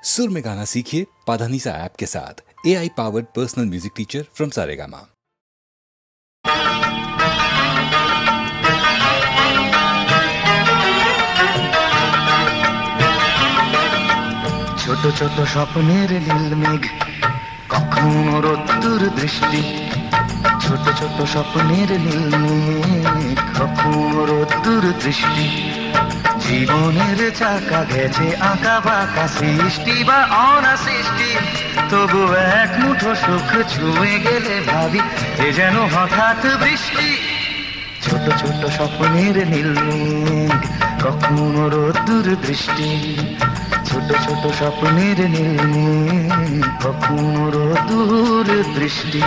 सुर में गाना सीखिए पाधानीसा ऐप के साथ। AI powered personal music teacher from Saregama. ছোট ছোট স্বপ্নের নীল মেঘ, কখনো রোদ্দুর দৃষ্টি। ছোট ছোট স্বপ্নের নীল মেঘ, কখনো রোদ্দুর দৃষ্টি। জীবনের চাকা গেছে আঁকা বাঁকা, সৃষ্টি বা অনাসৃষ্টি। তবু এক মুঠো সুখ ছুঁয়ে গেলে ভাবি এ যেন হঠাৎ বৃষ্টি। ছোট ছোট স্বপ্নের নীল মেঘ, কখনো রোদ্দুর দৃষ্টি। ছোট ছোট স্বপ্নের নীল মেঘ, কখনো রোদ্দুর দৃষ্টি।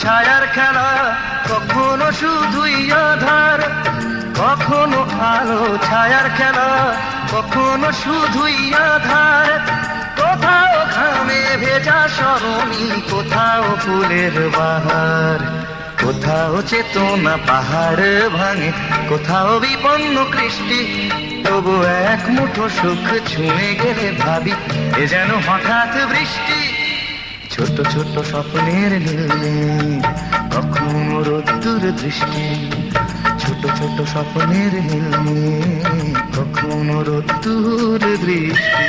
ছায়ার খেলা, কখনো শুধুই আধার। কখনো আলো ছায়ার খেলা, কখনো শুধুই আধার। কোথাও ঘামে ভেজা সরণি, কোথাও ফুলের বাহার। কোথাও চেতনা পাহাড় ভাঙে, কোথাও বিপন্ন কৃষ্টি। তবু এক মুঠো সুখ ছুঁয়ে গেলে ভাবি এ যেন হঠাৎ বৃষ্টি। ছোট ছোট স্বপ্নের নীল মেঘ, কখনো রোদ্দুর দৃষ্টি। ছোট ছোট স্বপ্নের নীল মেঘ, কখনো রোদ্দুর দৃষ্টি।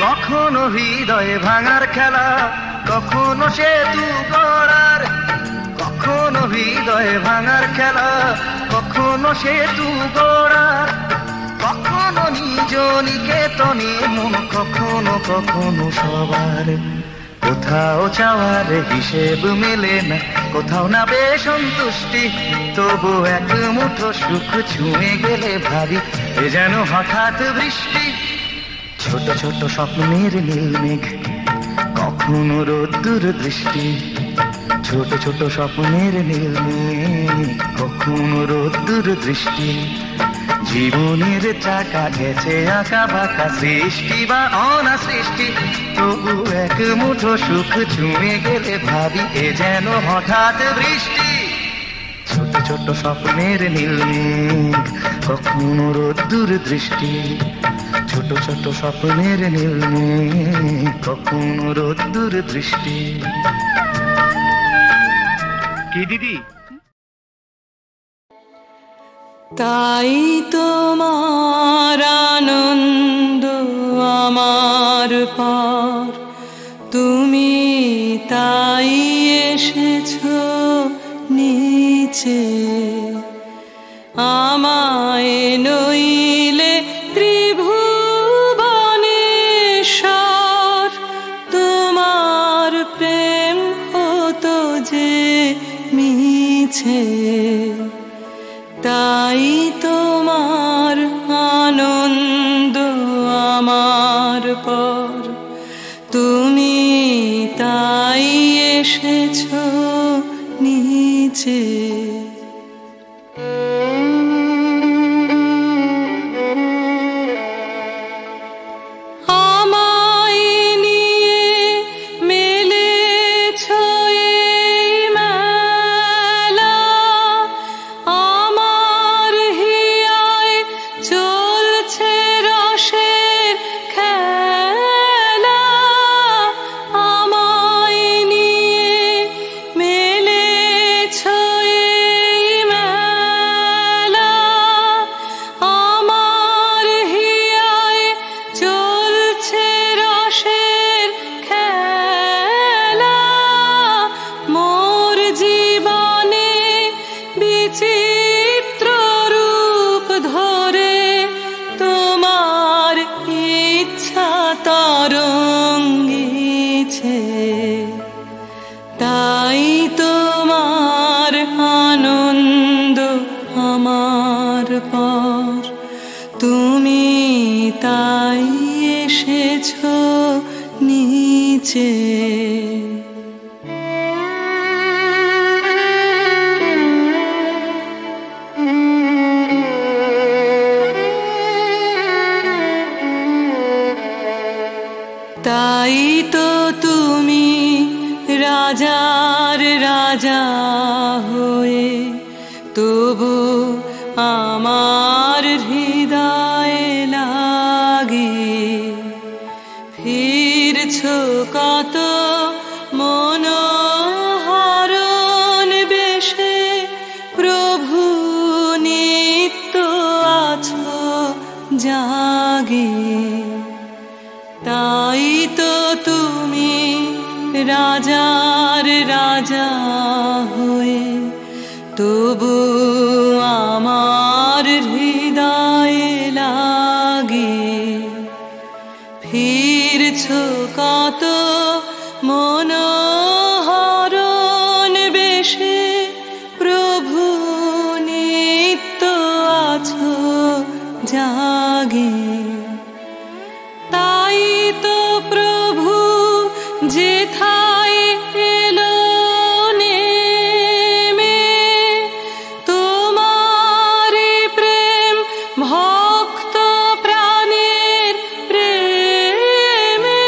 কখনো হৃদয়ে ভাঙার খেলা, কখনো সেতু গড়ার। কখনো হৃদয়ে ভাঙার খেলা, কখনো সেতু গড়ার। কখনো নিজ নিকেতনে মন, কখনো কখনো সবার। কোথাও চাওয়ার হিসেব মেলে না, কোথাও না বেসন্তুষ্টি। তবু এক মুঠো সুখ ছুঁয়ে গেলে ভাবি এ যেন হঠাৎ বৃষ্টি। ছোট ছোট স্বপ্নের নীল মেঘ, কখনো রোদ্দুর দৃষ্টি। ছোট ছোট স্বপ্নের নীল মেঘ, কখনো রোদ্দুর দৃষ্টি। জীবনের চাকা গেছে আঁকা বাঁকা, সৃষ্টি বা অনাসৃষ্টি। তবু এক মুঠো সুখ ছুঁয়ে গেলে ভাবি এ যেন হঠাৎ বৃষ্টি। ছোট ছোট স্বপ্নের নীল মেঘ, কখনো রোদ্দুর দৃষ্টি। ছোট ছোট স্বপ্নের নীল মেঘ, কখনো রোদ্দুর দৃষ্টি। কি দিদি? তাই তোমার আনন্দ আমার পর, তুমি তাই এসেছো নিচে। আমায় নইলে ত্রিভুবনেশ্বর, তোমার প্রেম হতো যে মিছে। তাই তোমার আনন্দ আমার পর, তুমি তাই এসেছো নিচে। আমায় নিয়ে মেলেছো এই মেলা, বিচিত্র রূপ ধরে তোমার ইচ্ছা তরঙ্গিছে, তাই তোমার আনন্দ আমার পর, তুমি তাই এসেছো নিচে। তাই তো তুমি রাজার রাজা হয়ে তবু আমার হৃদয়ে লাগে ফিরছো কত মনোহরণ বেশে, প্রভু নিত্য আছো জাগে। তাই তো তুমি রাজার রাজা হয়ে তবু আমার হৃদয়ে লাগে ফিরছো কত মনোহরণ বেশে, প্রভু নিত্য আছো জাগে। তাই তো প্রভু যেথায় এলো নেমে, তোমার প্রেম ভক্ত প্রাণের প্রেমে।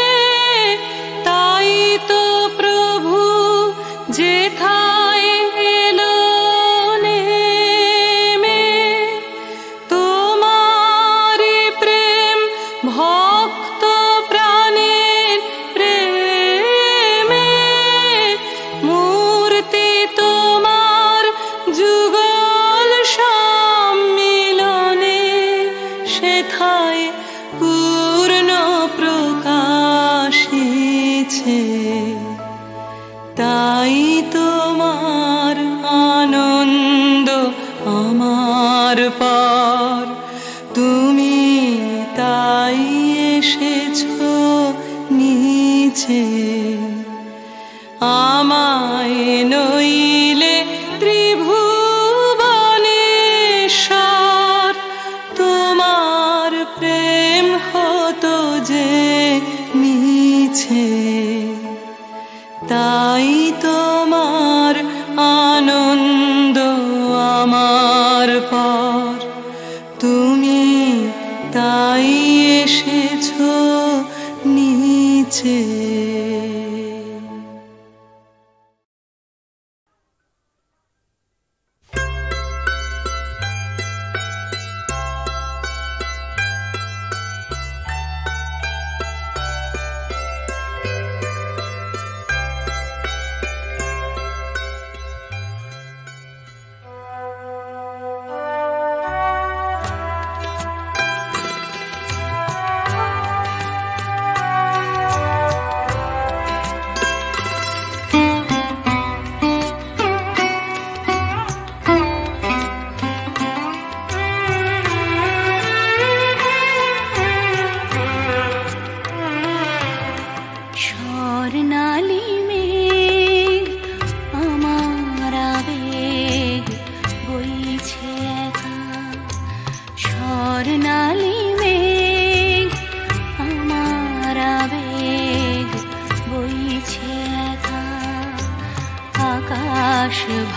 তাই তো প্রভু যেথায় এলো নেমে, তোমার প্রেম ভক্ত প্রাণের প্রেমে। মূর্তি তোমার যুগল সম্মিলনে, সেথায় পূর্ণ প্রকাশিছে। তাই তোমার আনন্দ আমার পর, তুমি তাই এসেছো নিচে। আমায় নইলে ত্রিভুবনেশ্বর, তোমার প্রেম হতো যে মিছে। তাই তোমার আনন্দ আমার পর, তুমি তাই এসেছো নিচে।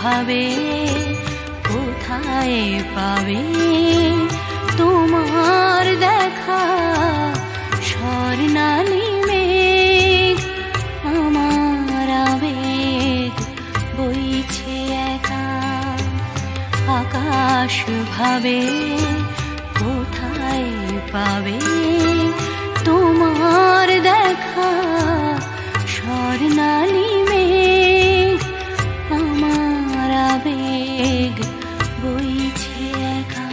ভাবে কোথায় পাবে তোমার দেখা, স্বর্ণালী মেঘ আমার আবেগ বইছে একা। আকাশ ভাবে কোথায় পাবে তোমার দেখা, স্বর্ণালী মেঘ আমার আবেগ বইছে একা।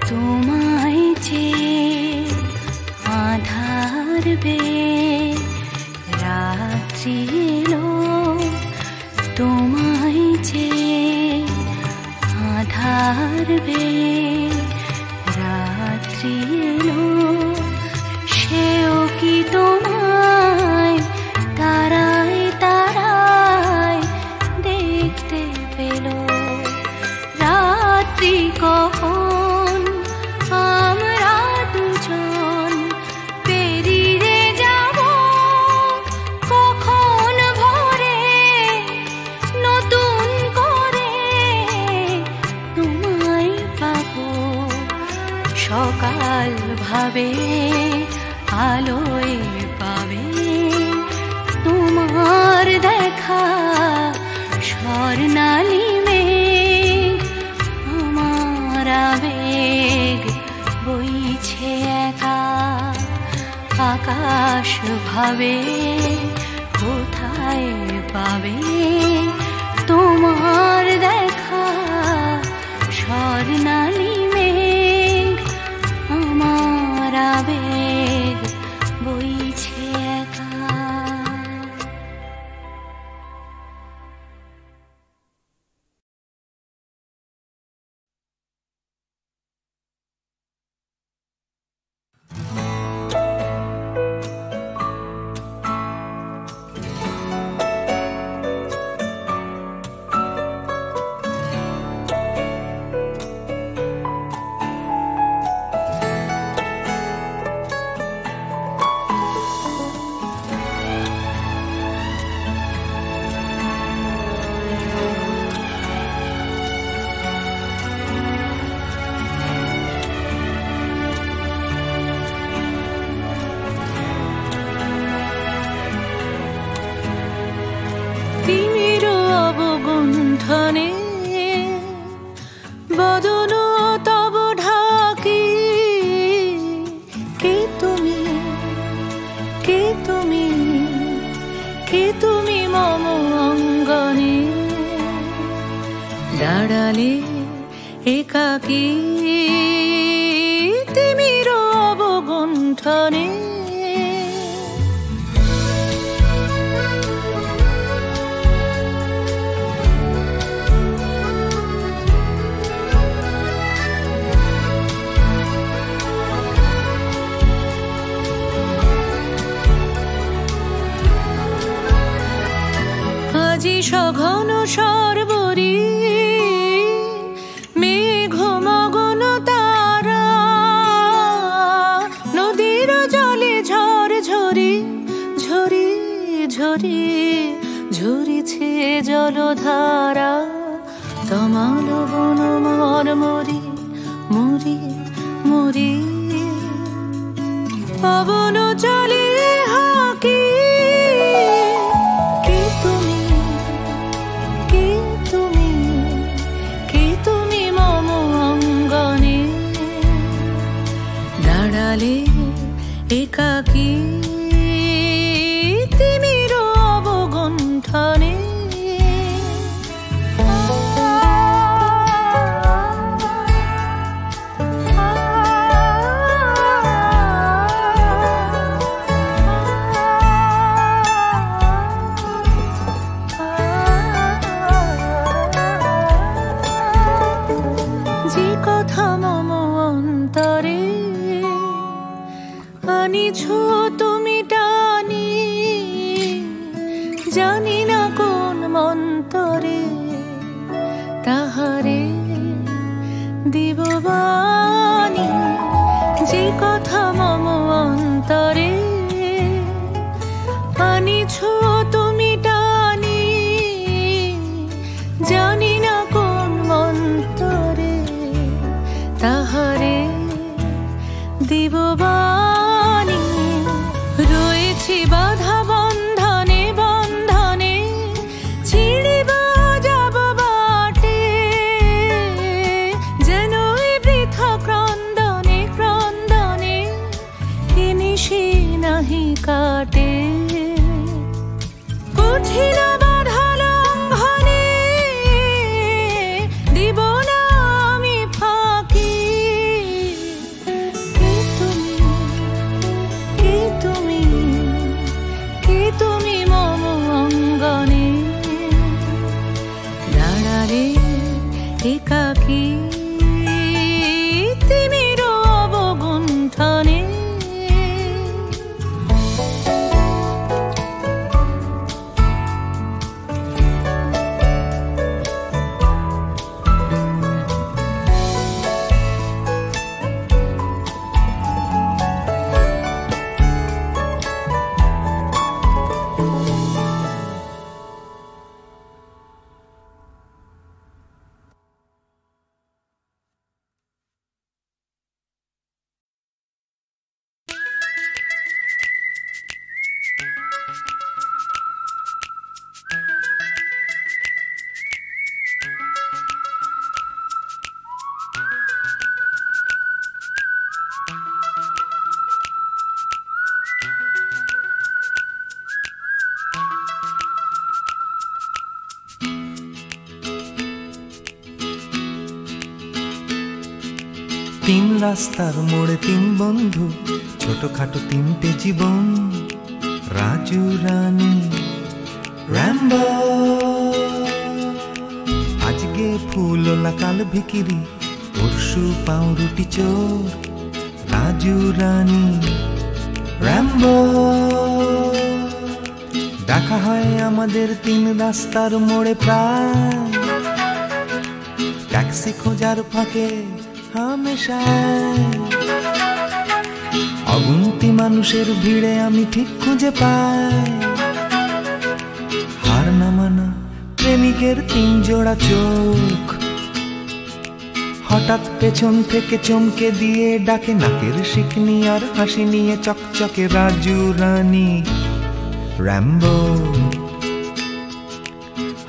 তোমায় চেয়ে আধার বেয়ে রাত্রি এলো, তোমায় চেয়ে আধার বেয়ে রাত্রি এলো, সেও কি তোমায় তারায় তারায় দেখতে পেল। রাত্রি কখন আমরা দুজন পেরিয়ে যাব, কখন ভোরে নতুন করে তোমায় পাবো। সকাল ভাবে আলোয় পাবে তোমার দেখা, স্বর্ণালী মেঘ আমার আবেগ বইছে একা। আকাশ ভাবে কোথায় পাবে তোমার দেখা, স্বর্ণালী মেঘ আমার আবেগ বইছে একা। অবগুণ্ঠনে বদন তব ঢাকি, কে তুমি, কে তুমি, কে তুমি মম অঙ্গনে দাঁড়ালে একাকী তিমির অবগুণ্ঠনে। আজি সঘন সর্বরী মেঘ মগন তারা, নদীর জলে ঝড় ঝরি ঝরি ঝরি ঝরিছে জলধারা। তমাল বন মর মরি মরি মরি, পবন চলে হাকি, কে তুমি, কে তুমি, কে তুমি মম অঙ্গনে দাঁড়ালে একাকী তিমির অবগুণ্ঠনে। যে কথা মম অন্তরে আনিছ তুমি টানি, জানি না কোন মন্তরে তাহারে দিব বাণী। যে কথা মম অন্তরে আনিছ তুমি টানি, জানি না কোন মন্তরে তাহারে দিব বাণী। রয়েছি বাধা বন্ধনে বন্ধনে, ছিড়িব যাব বাটে, যেন বৃথা ক্রন্দনে ক্রন্দনে নিশি নাহি কাটে। কঠিন বাধা লঙ্ঘনে দিব না আমি ফাঁকি, তিন রাস্তার মোড়ে তিন বন্ধু, ছোটখাটো তিনটে জীবন, রাজু রানী র্যাম্বো। আজকে ফুলওলা কাল ভিকিরি, পরশু পাউরুটি চোর, রাজু রানী র্যাম্বো। দেখা হয় আমাদের তিন রাস্তার মোড়ে প্রায়, ট্যাক্সি খোঁজার ফাঁকে হামেশায়। অগুন্তি মানুষের ভিড়ে আমি ঠিক খুঁজে পাই হার না মানা প্রেমিকের তিন জোড়া চোখ। হঠাৎ পেছন থেকে চমকে দিয়ে ডাকে নাকের শিকনি আর হাসি নিয়ে চকচকে রাজু রানী র্যাম্বো।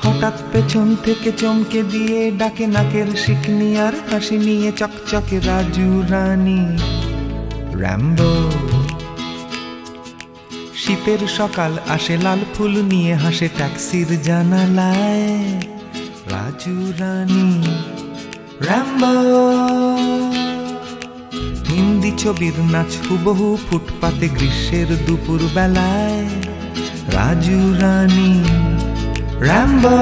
হঠাৎ পেছন থেকে চমকে দিয়ে ডাকে নাকের শিকনি আর হাসি নিয়ে চকচকে রাজু রানী র্যাম্বো। শীতের সকাল আসে লাল ফুল নিয়ে, হাসে ট্যাক্সির জানালায়, রাজু রানী র্যাম্বো। হিন্দি ছবির নাচ হুবহু ফুটপাতে গ্রীষ্মের দুপুর বেলায়, রাজু রানী র্যাম্বো।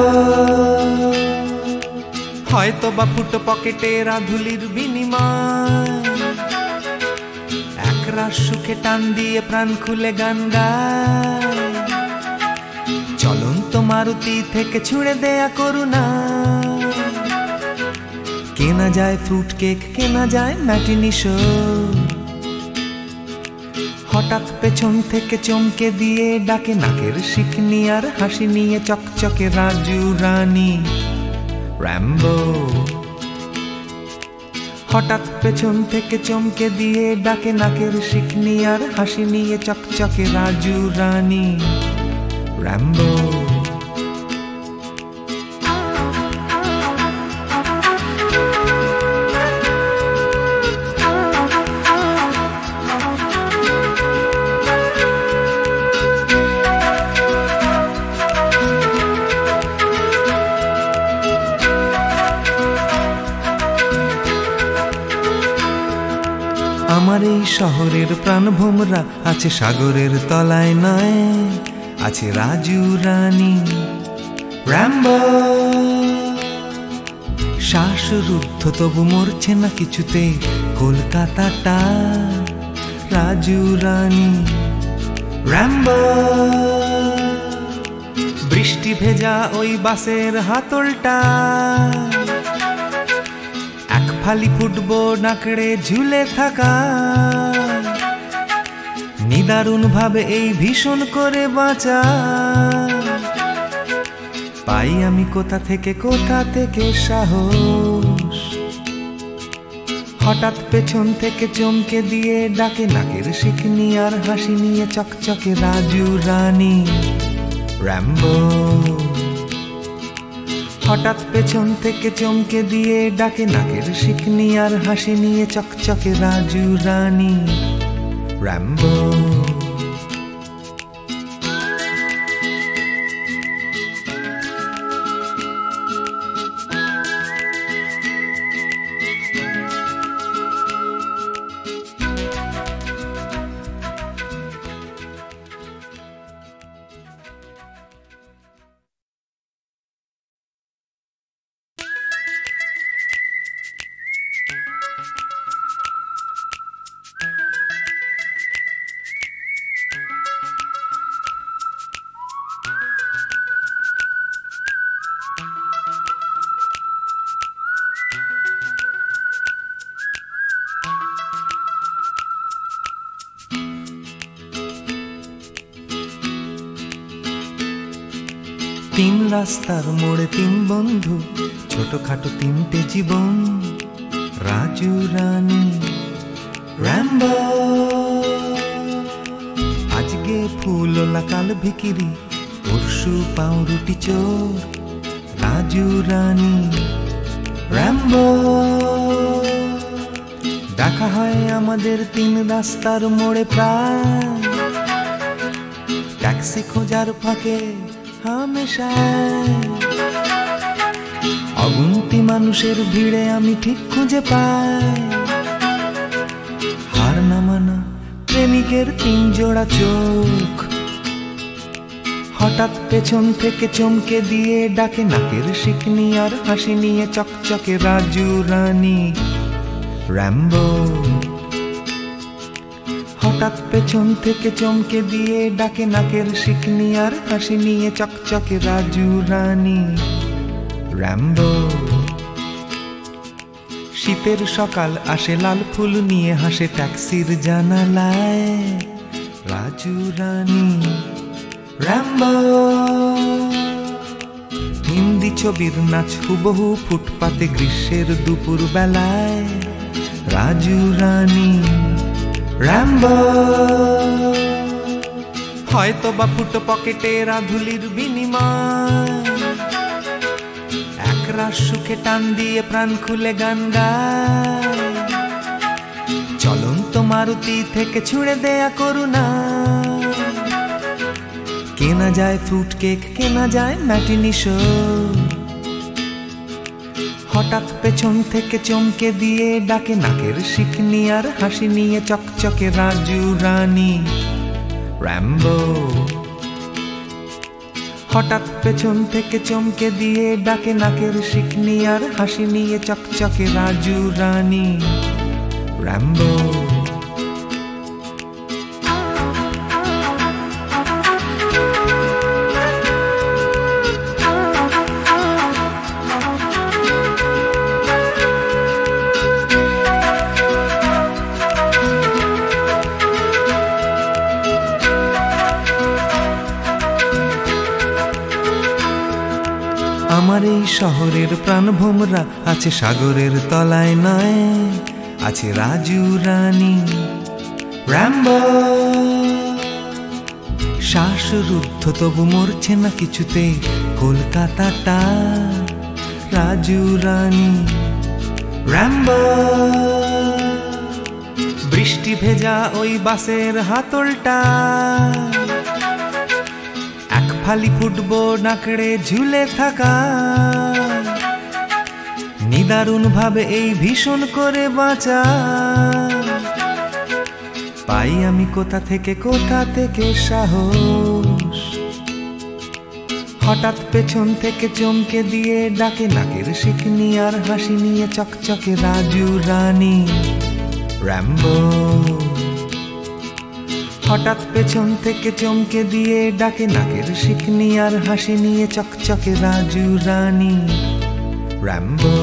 হয়তো বা ফুটো পকেটে রাধুলির বিনিময়, একরাশ সুখে টান দিয়ে প্রাণ খুলে গান গায়। চলন্ত মারুতি থেকে ছুঁড়ে দেয়া করুণা, কেনা যায় ফ্রুট কেক, কেনা যায় ম্যাটিনি শো। হঠাৎ পেছন থেকে চমকে দিয়ে ডাকে নাকের শিকনি আর হাসি নিয়ে চকচকে রাজু রানী র্যাম্বো। হঠাৎ পেছন থেকে চমকে দিয়ে ডাকে নাকের শিকনি আর হাসি নিয়ে চকচকে রাজু রানী র্যাম্বো। আমার এই শহরের প্রাণভোমরা আছে সাগরের তলায় নয়, আছে রাজু রানী র্যাম্বো। শ্বাসরুদ্ধ তবু মরছে না কিছুতে কলকাতাটা, রাজু রানী র্যাম্বো। বৃষ্টি ভেজা ওই বাসের হাতলটা, খালি ফুটবো নাকড়ে ঝুলে থাকা। নিদারুণ ভাবে এই ভীষণ করে বাঁচা, পাই আমি কোথা থেকে সাহস। হঠাৎ পেছন থেকে চমকে দিয়ে ডাকে নাকের শিকনি আর হাসি নিয়ে চকচকে রাজু রানী র্যাম্বো। হঠাৎ পেছন থেকে চমকে দিয়ে ডাকে নাকের শিকনি আর হাসি নিয়ে চকচকে রাজু রানী র্যাম্বো। তিন রাস্তার মোড়ে তিন বন্ধু, ছোটখাটো তিনটে জীবন, রাজু রানী র্যাম্বো। আজকে ফুলওলা কাল ভিকিরি, পরশু পাউরুটি চোর, রাজু রানী র্যাম্বো। দেখা হয় আমাদের তিন রাস্তার মোড়ে প্রায়, ট্যাক্সি খোঁজার ফাঁকে হামেশায়। অগুন্তি মানুষের ভিড়ে আমি ঠিক খুঁজে পাই মৃগের 3 জোড়া চোখ। হঠাৎ পেছন থেকে চমকে দিয়ে ডাকে নাকের শিকনি আর হাসি নিয়ে চকচকে রাজু রানী র্যাম্বো। হঠাৎ পেছন থেকে চমকে দিয়ে ডাকে নাকের শিকনি আর হাসি নিয়ে চকচকে রাজু রানী র্যাম্বো। শীতের সকাল আসে লাল ফুল নিয়ে হাসে ট্যাক্সির জানালায় রাজু রানী র্যাম্বো। হিন্দি ছবির নাচ হুবহু ফুটপাতে গ্রীষ্মের দুপুর বেলায় রাজু রানী র্যাম্বো। হয়তো বা ফুটো পকেটে রাধুলির বিনিময় একরাশ সুখে টান দিয়ে প্রাণ খুলে গান গায়। চলন্ত মারুতি থেকে ছুঁড়ে দেয়া করুণা কেনা যায় ফ্রুট কেক, কেনা যায় ম্যাটিনি শো। হঠাৎ পেছন থেকে চমকে দিয়ে ডাকে নাকের শিকনি আর হাসি নিয়ে চকচকে রাজু রানী র্যাম্বো। হঠাৎ পেছন থেকে চমকে দিয়ে ডাকে নাকের শিকনি আর হাসি নিয়ে চকচকে রাজু রানী র্যাম্বো। আমার এই শহরের প্রাণভোমরা আছে সাগরের তলায় নয়, আছে রাজু রানী র্যাম্বো। শ্বাসরুদ্ধ তবু মরছে না কিছুতে কলকাতাটা রাজু রানী র্যাম্বো। বৃষ্টি ভেজা ওই বাসের হাতলটা ফালি ফুটবল নাকড়ে ঝুলে থাকা নিদারুণ ভাবে এই ভীষণ করে বাঁচা। পাই আমি কোথা থেকে সাহস। হঠাৎ পেছন থেকে চমকে দিয়ে ডাকে নাকের শিকনি আর হাসি নিয়ে চকচকে রাজু রানী র্যাম্বো। হঠাৎ পেছন থেকে চমকে দিয়ে ডাকে নাকের শিকনি আর হাসি নিয়ে চকচকে রাজু রানী র্যাম্বো।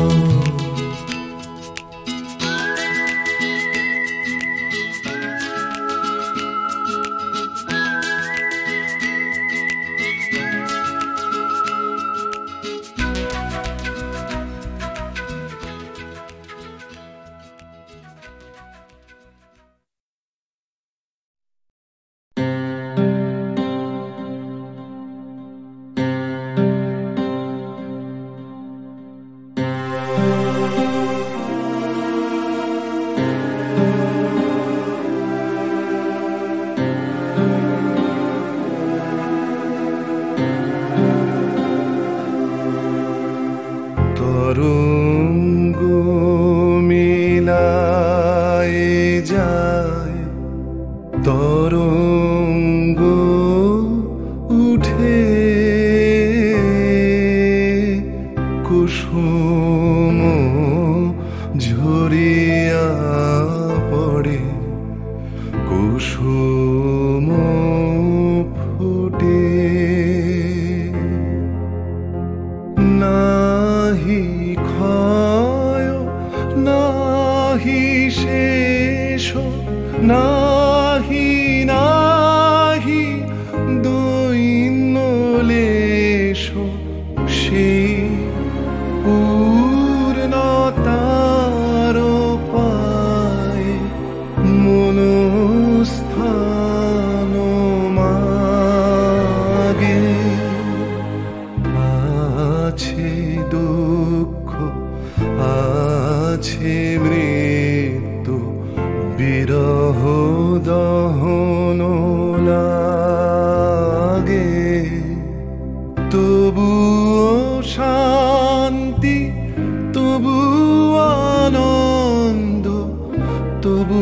তবু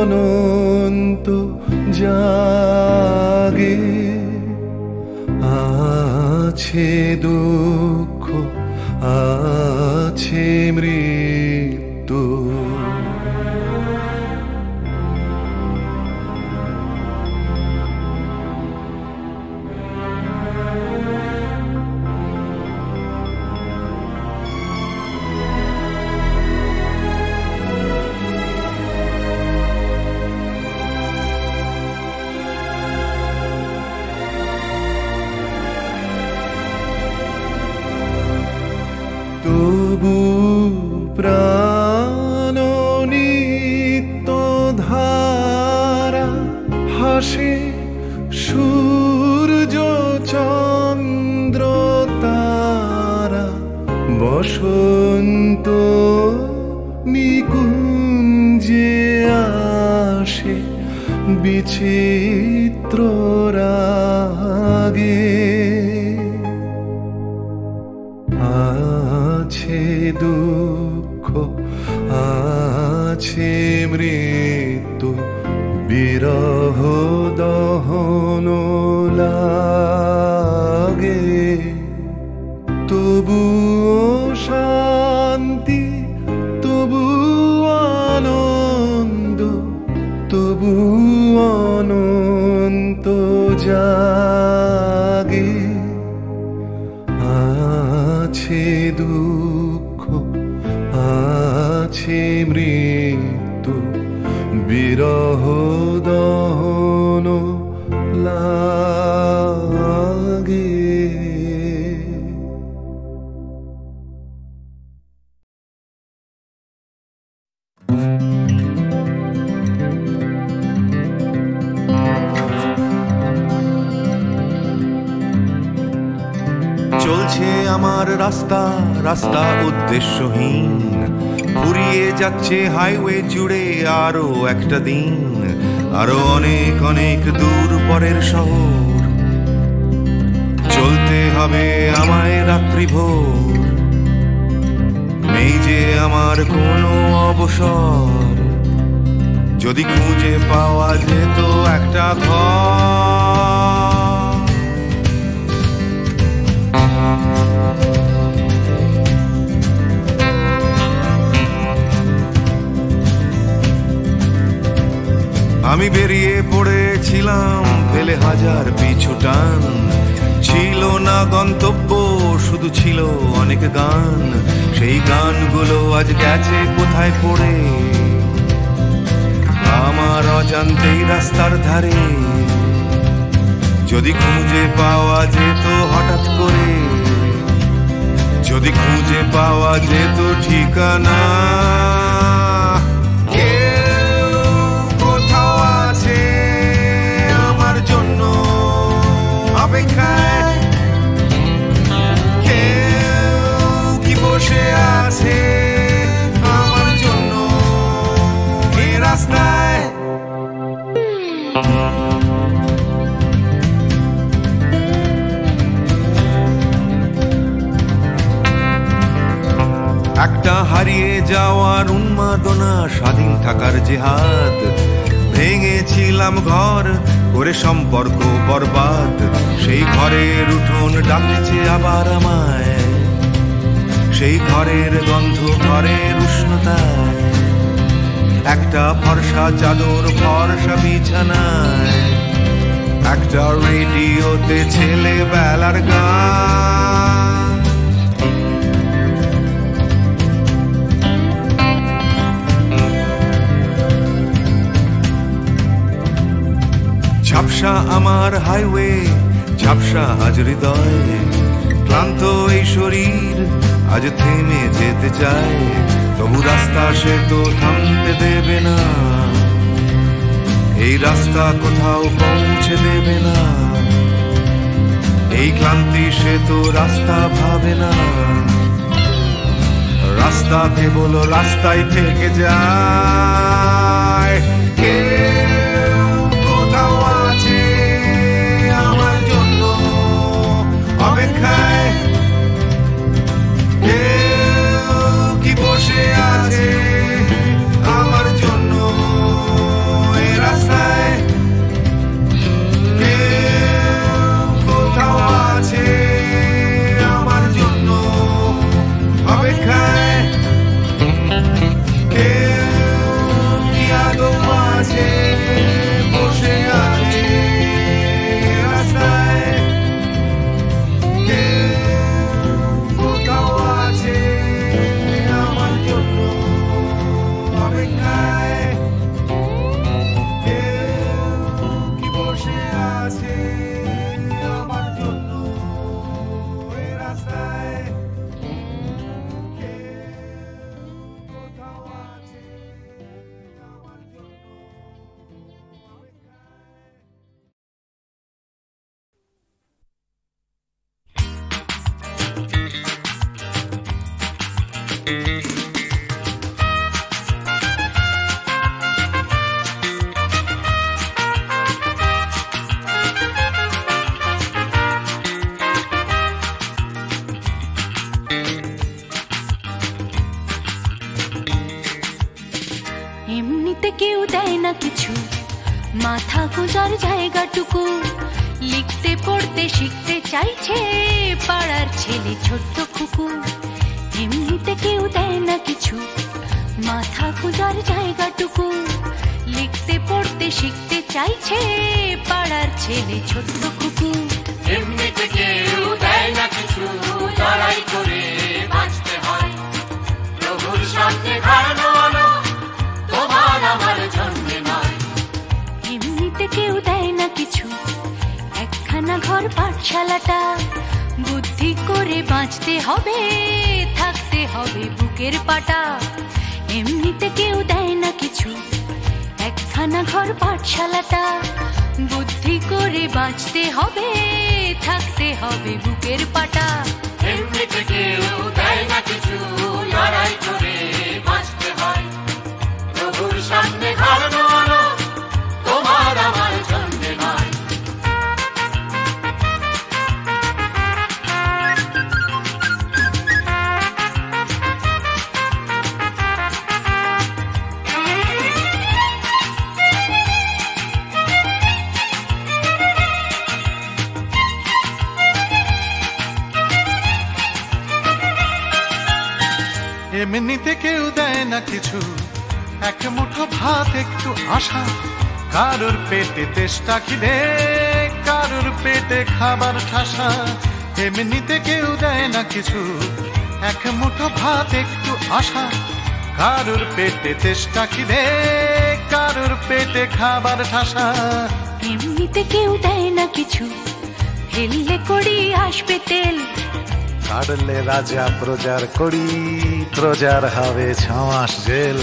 অনন্ত জাগে, আছে দুঃখ, আছে মৃত্যু। তবু প্রাণ নিত্য ধারা, হাসে সূর্য চন্দ্র তারা, বসন্ত নিকুঞ্জে আসে বিচিত্র রাগে। আছে দুঃখ, আছে মৃত্যু, বিরহ দহন লাগে। তবু শান্তি, তবু আনন্দ, তবু অনন্ত জাগে। আছে দুঃখ, আছে মৃত্যু, বিরহ দহন লাগে। চলছে আমার রাস্তা, রাস্তা উদ্দেশ্যহীন, ফুরিয়ে যাচ্ছে হাইওয়ে জুড়ে আরো একটা দিন, আরো অনেক অনেক দূর পরের শহর। চলতে হবে আমায় রাত্রি ভোর, নেই যে আমার কোনো অবসর। যদি খুঁজে পাওয়া যেত একটা ঘর, আমি বেরিয়ে পড়েছিলাম ফেলে হাজার পিছু টান। ছিল না গন্তব্য, শুধু ছিল অনেক গান। সেই গানগুলো আজ গেছে কোথায় পড়ে, আমার অজান্তেই রাস্তার ধারে। যদি খুঁজে পাওয়া যেত হঠাৎ করে, যদি খুঁজে পাওয়া যেত ঠিকানা, অপেক্ষায় কেউ কি বসে আছে আমার জন্য এই রাস্তায়। একটা হারিয়ে যাওয়ার উন্মাদনা, স্বাধীন থাকার জেহাদ। ভেঙেছিলাম ঘর করে সম্পর্ক বরবাদ, সেই ঘরের উঠোন ডাকছে আবার আমায়। সেই ঘরের গন্ধ, ঘরের উষ্ণতায়, একটা ফর্সা চাদর, ফর্সা বিছানায়, একটা রেডিওতে ছেলেবেলার গান। ঝাপসা আমার হাইওয়ে, ঝাপসা আজ হৃদয়। ক্লান্ত এই শরীর আজ থেমে যেতে চায়, তবু রাস্তা সে তো থামতে দেবে না। এই রাস্তা কোথাও পৌঁছে দেবে না। এই ক্লান্তি সে তো রাস্তা ভাবে না। রাস্তা কেবল রাস্তায় থেকে যায়। কোথাও আছে আমার জন্য অপেক্ষায়, কেউ কি বসে আছে আমার জন্য এই রাস্তায়। অপেক্ষায় কি বসে আছে আমার জন্য এই রাস্তায় কোথাও আছে আমার জন্য এমনিতে কেউ দেয় না কিছু, মাথা গোজার জায়গাটুকু। লিখতে পড়তে শিখতে চাইছে পাড়ার ছেলে ছোট্ট খুকু। এমনিতে কেউ দেয় না কিছু, মাথা গোজার জায়গাটুকু। লিখতে পড়তে শিখতে চাইছে পাড়ার ছেলে ছোট্ট খুকু। এমনিতে কেউ দেয় না কিছু, লড়াই করে বাঁচতে হয়। প্রভুর সামনে হারানো আলো তোমার আমার জন্য নয়। এমনিতে কেউ দেয় না কিছু, একখানা ঘর পাঠশালাটা। বুদ্ধি করে বাঁচতে হবে, থাকতে হবে বুকের পাটা। এমনিতে কেউ দেয় না কিছু, একখানা ঘর পাঠশালাটা। বুদ্ধি করে বাঁচতে হবে, থাকতে হবে বুকের পাটা। এমনিতে কেউ দেয় না কিছু, লড়াই করে বাঁচতে হয়। প্রভুর সামনে হারানো আলো তোমার আমার জন্য নয়। এমনিতে কেউ দেয় না কিছু, এক মুঠো ভাত একটু আশা। কারোর পেটে তেষ্টা খিদে, কারোর পেটে খাবার ঠাসা। এমনিতে কেউ দেয় না কিছু, এক মুঠো ভাত একটু আশা। কারোর পেটে তেষ্টা খিদে, কারোর পেটে খাবার ঠাসা। এমনিতে কেউ দেয় না কিছু, ফেললে করি আসবে তেল। কাটলে রাজা প্রজার করি, প্রজার হবে 6 মাস জেল।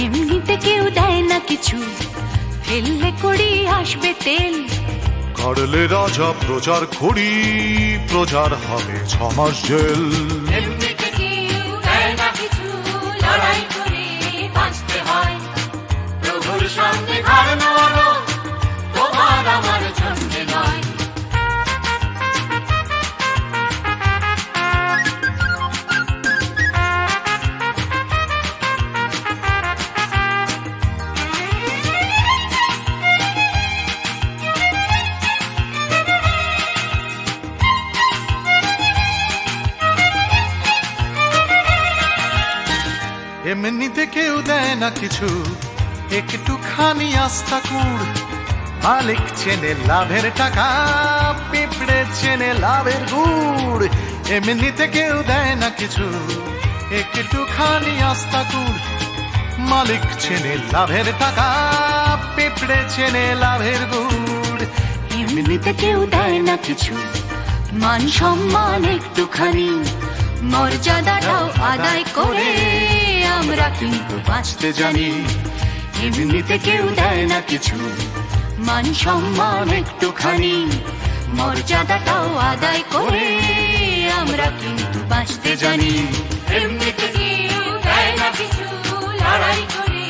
এমনিতে কেউ দেয় না কিছু, ফেললে করি আসবে তেল। কাটলে রাজা প্রজার করি, প্রজার হবে 6 মাস জেল। এমনিতে কেউ দেয় না কিছু, লড়াই করে বাঁচতে হয়। প্রভুর সামনে হারানো আলো তোমার আমার জন্য নয়। এমনিতে কেউ দেয় না কিছু, একটুখানি আস্থা কুড়। মালিক চেনে লাভের টাকা, পিঁপড়ে চেনে লাভের গুড়। এমনিতে কেউ দেয় না কিছু, একটুখানি আস্থা কুড়। মালিক চেনে লাভের টাকা, পিঁপড়ে চেনে লাভের গুড়। এমনিতে কেউ দেয় না কিছু, মান সম্মান একটুখানি। মর্যাদাটাও আদায় করে আমরা কিন্তু বাঁচতে জানি। এমনিতে কেউ দেয় না কিছু, মান সম্মান একটুখানি। মর্যাদাটাও আদায় করে আমরা কিন্তু বাঁচতে জানি। এমনিতে কেউ দেয় না কিছু, লড়াই করে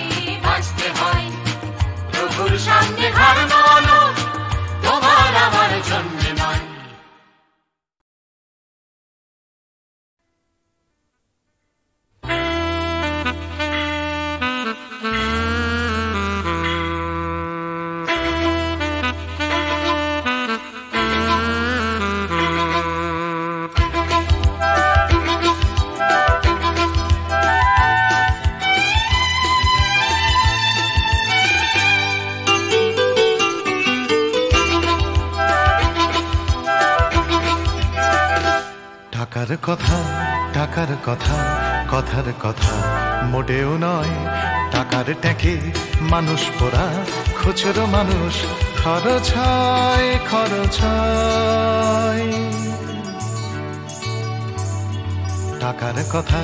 বাঁচতে হয়। প্রভুর সামনে হারানো আলো তোমার আমার জন্য নয়। টাকার কথা, টাকার কথা, কথার কথা মোটেও নয়। টাকার ট্যাঁকে মানুষ পোড়া, খুচরো মানুষ খরচ হয়, খরচ হয়। টাকার কথা,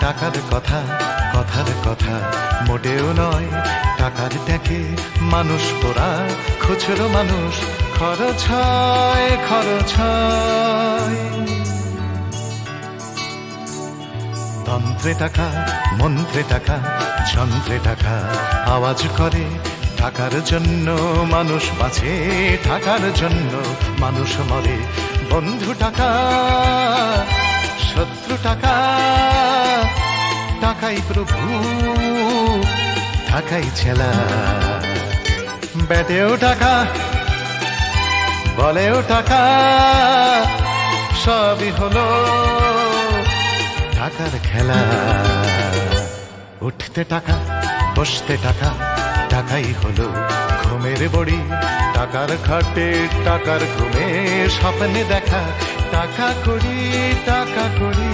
টাকার কথা, কথার কথা মোটেও নয়। টাকার ট্যাঁকে মানুষ পোড়া, খুচরো মানুষ খরচ হয়, খরচ হয়। তন্ত্রে টাকা, মন্ত্রে টাকা, যন্ত্রে টাকা আওয়াজ করে। টাকার জন্য মানুষ বাঁচে, টাকার জন্য মানুষ মরে। বন্ধু টাকা, শত্রু টাকা, টাকাই প্রভু, টাকাই ছেলা। ব্যাটেও টাকা, বলেও টাকা, সবই হলো টাকার খেলা। উঠতে টাকা, বসতে টাকা, টাকাই হলো ঘুমের বড়ি। টাকার খাটে, টাকার ঘুমে, স্বপ্নে দেখা টাকা করি, টাকা করি।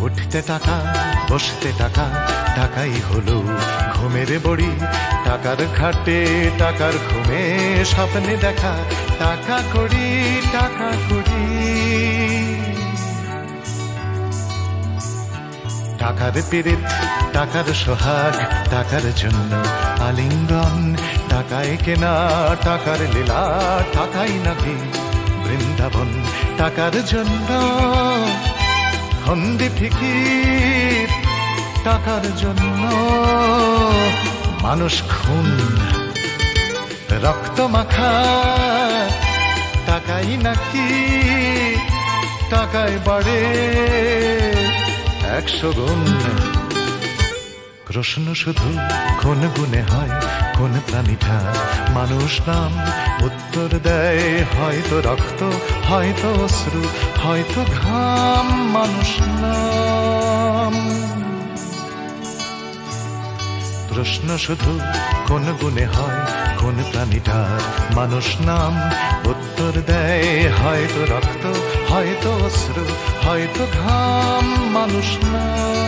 উঠতে টাকা, বসতে টাকা, টাকাই হলো ঘুমের বড়ি। টাকার খাটে, টাকার ঘুমে, স্বপ্নে দেখা টাকা করি, টাকা করি। টাকার পীড়িত, টাকার সোহাগ, টাকার জন্য আলিঙ্গন। টাকায় কেনা, টাকার লীলা, টাকাই নাকি বৃন্দাবন। টাকার জন্য ফন্দি ফিকির, টাকার জন্য মানুষ খুন, রক্ত মাখা। টাকাই নাকি, টাকায় বাড়ে 100 গুণ। প্রশ্ন শুধু কোন গুণে হয়, কোন প্রাণীটা মানুষ নাম? উত্তর দেয় হয়তো রক্ত, হয়তো অশ্রু, হয়তো ঘাম। মানুষ নাম। প্রশ্ন শুধু কোন গুণে হয়, কোন প্রাণীটার মানুষ নাম? উত্তর দেয় হয়তো রক্ত, হয়তো অশ্রু, হয়তো ঘাম। মানুষ নাম।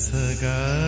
Saga